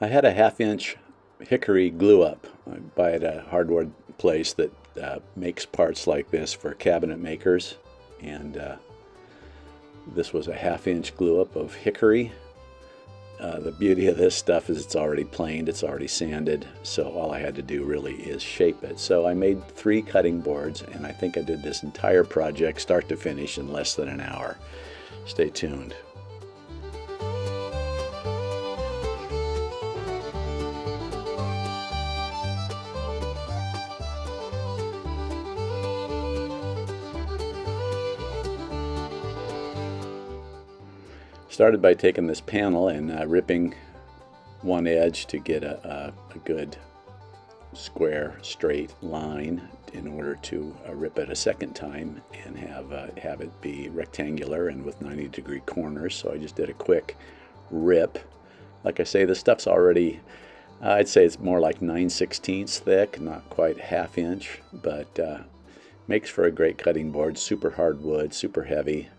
I had a half-inch hickory glue up. I buy at a hardware place that makes parts like this for cabinet makers, and this was a half-inch glue up of hickory. The beauty of this stuff is it's already planed, it's already sanded, so all I had to do really is shape it. So I made 3 cutting boards, and I think I did this entire project start to finish in less than an hour. Stay tuned. Started by taking this panel and ripping one edge to get a good square straight line in order to rip it a second time and have it be rectangular and with 90-degree corners. So I just did a quick rip. Like I say, this stuff's already, I'd say it's more like 9/16 thick, not quite ½ inch, but makes for a great cutting board. Super hard wood, super heavy.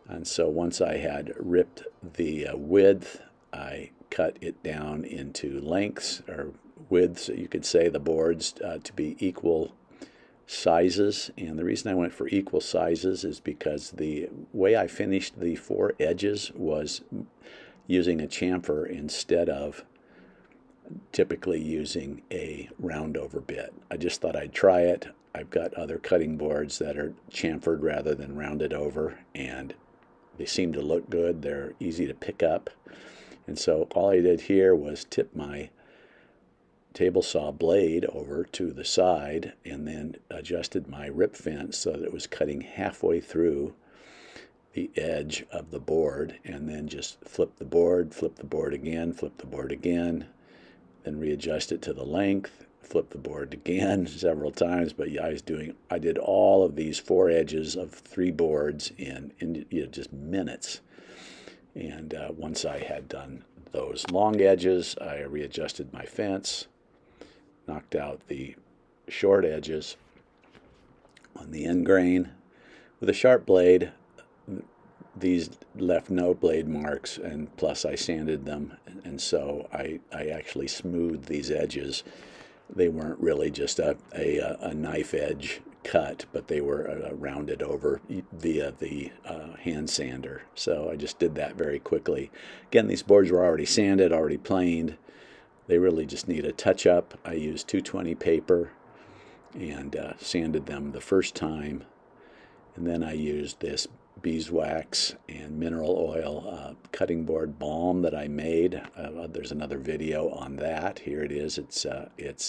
And so once I had ripped the width, I cut it down into lengths or widths, you could say, the boards to be equal sizes. And the reason I went for equal sizes is because the way I finished the 4 edges was using a chamfer instead of typically using a round over bit. I just thought I'd try it. I've got other cutting boards that are chamfered rather than rounded over, and they seem to look good. They're easy to pick up. And so all I did here was tip my table saw blade over to the side and then adjusted my rip fence so that it was cutting halfway through the edge of the board, and then just flip the board again, flip the board again, then readjust it to the length, flip the board again several times. But yeah, I did all of these 4 edges of 3 boards in just minutes. And once I had done those long edges, I readjusted my fence, knocked out the short edges on the end grain with a sharp blade. These left no blade marks, and plus I sanded them, and so I actually smoothed these edges. They weren't really just a knife edge cut, but they were rounded over via the hand sander. So I just did that very quickly. Again, these boards were already sanded, already planed. They really just need a touch-up. I used 220 paper and sanded them the first time. And then I used this beeswax and mineral oil cutting board balm that I made. There's another video on that. Here it is. It's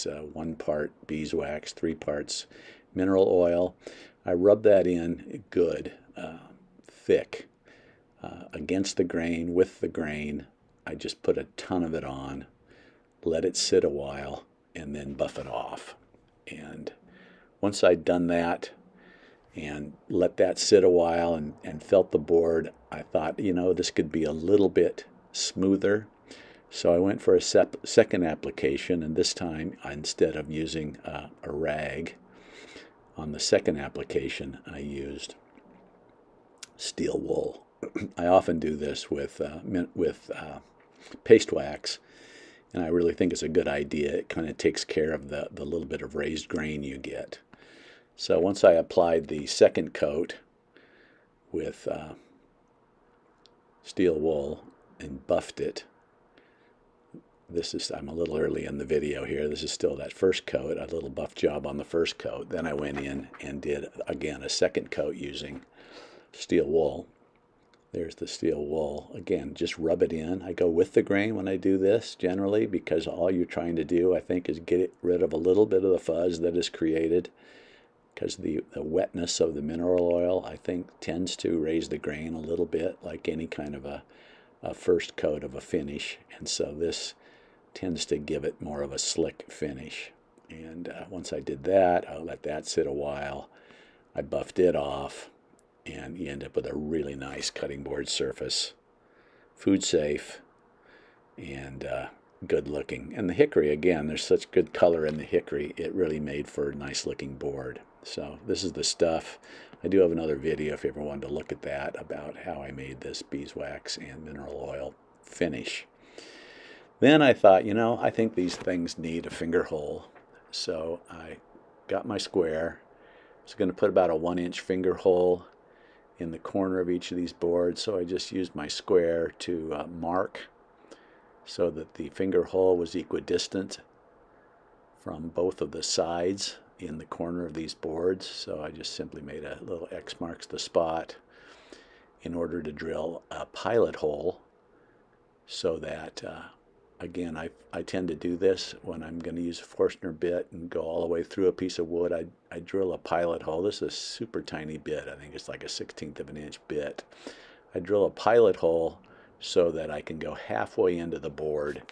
1 part beeswax, 3 parts mineral oil. I rub that in good, thick, against the grain, with the grain. I just put a ton of it on, let it sit a while, and then buff it off. And once I'd done that and let that sit a while and felt the board, I thought, this could be a little bit smoother. So I went for a second application, and this time, instead of using a rag, on the second application, I used steel wool. I often do this with paste wax, and I really think it's a good idea. It kind of takes care of the little bit of raised grain you get. So once I applied the second coat with steel wool and buffed it, I'm a little early in the video here. This is still that first coat, a little buff job on the first coat. Then I went in and did, again, a second coat using steel wool. There's the steel wool. Again, just rub it in. I go with the grain when I do this, generally, because all you're trying to do, I think, is get rid of a little bit of the fuzz that is created, because the wetness of the mineral oil, I think, tends to raise the grain a little bit, like any kind of a first coat of a finish. And so this tends to give it more of a slick finish. And once I did that, I let that sit a while. I buffed it off, and you end up with a really nice cutting board surface. Food safe and good looking. And the hickory, again, there's such good color in the hickory, it really made for a nice looking board. So this is the stuff. I do have another video if you ever wanted to look at that, about how I made this beeswax and mineral oil finish. Then I thought, you know, I think these things need a finger hole. So I got my square. I was going to put about a 1-inch finger hole in the corner of each of these boards. So I just used my square to mark so that the finger hole was equidistant from both of the sides in the corner of these boards. So I just simply made a little X marks the spot in order to drill a pilot hole, so that again, I tend to do this when I'm going to use a Forstner bit and go all the way through a piece of wood. I drill a pilot hole. This is a super tiny bit. I think it's like a 1/16 of an inch bit. I drill a pilot hole so that I can go halfway into the board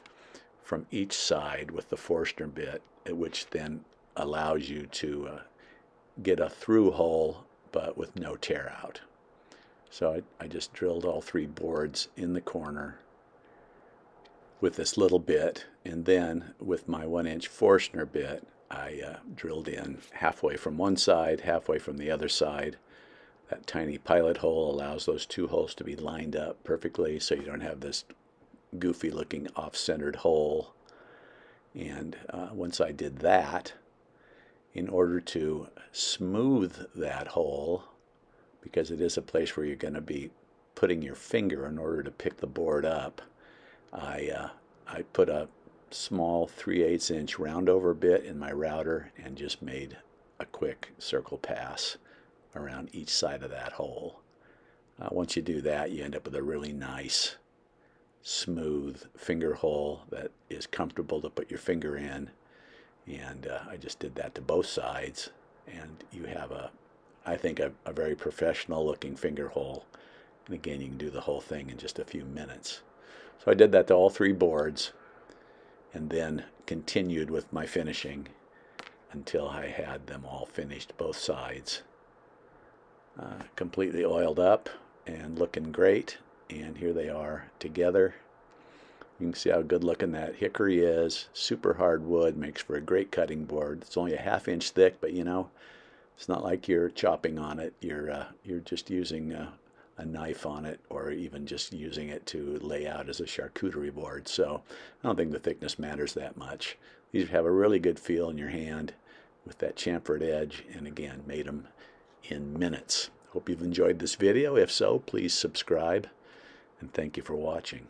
from each side with the Forstner bit, which then allows you to get a through hole but with no tear out. So I just drilled all 3 boards in the corner with this little bit, and then with my 1-inch Forstner bit I drilled in halfway from one side, halfway from the other side. That tiny pilot hole allows those 2 holes to be lined up perfectly, so you don't have this goofy looking off-centered hole. And once I did that, in order to smooth that hole, because it is a place where you're going to be putting your finger in order to pick the board up, I put a small 3/8 inch roundover bit in my router and just made a quick circle pass around each side of that hole. Once you do that, you end up with a really nice, smooth finger hole that is comfortable to put your finger in. And I just did that to both sides, and you have I think a very professional looking finger hole. And again, you can do the whole thing in just a few minutes. So I did that to all 3 boards, and then continued with my finishing until I had them all finished, both sides. Completely oiled up and looking great. And here they are together. You can see how good looking that hickory is. Super hard wood, makes for a great cutting board. It's only a 1/2 inch thick, but you know, it's not like you're chopping on it. You're just using a knife on it, or even just using it to lay out as a charcuterie board. So I don't think the thickness matters that much. These have a really good feel in your hand with that chamfered edge, and again, made them in minutes. Hope you've enjoyed this video. If so, please subscribe, and thank you for watching.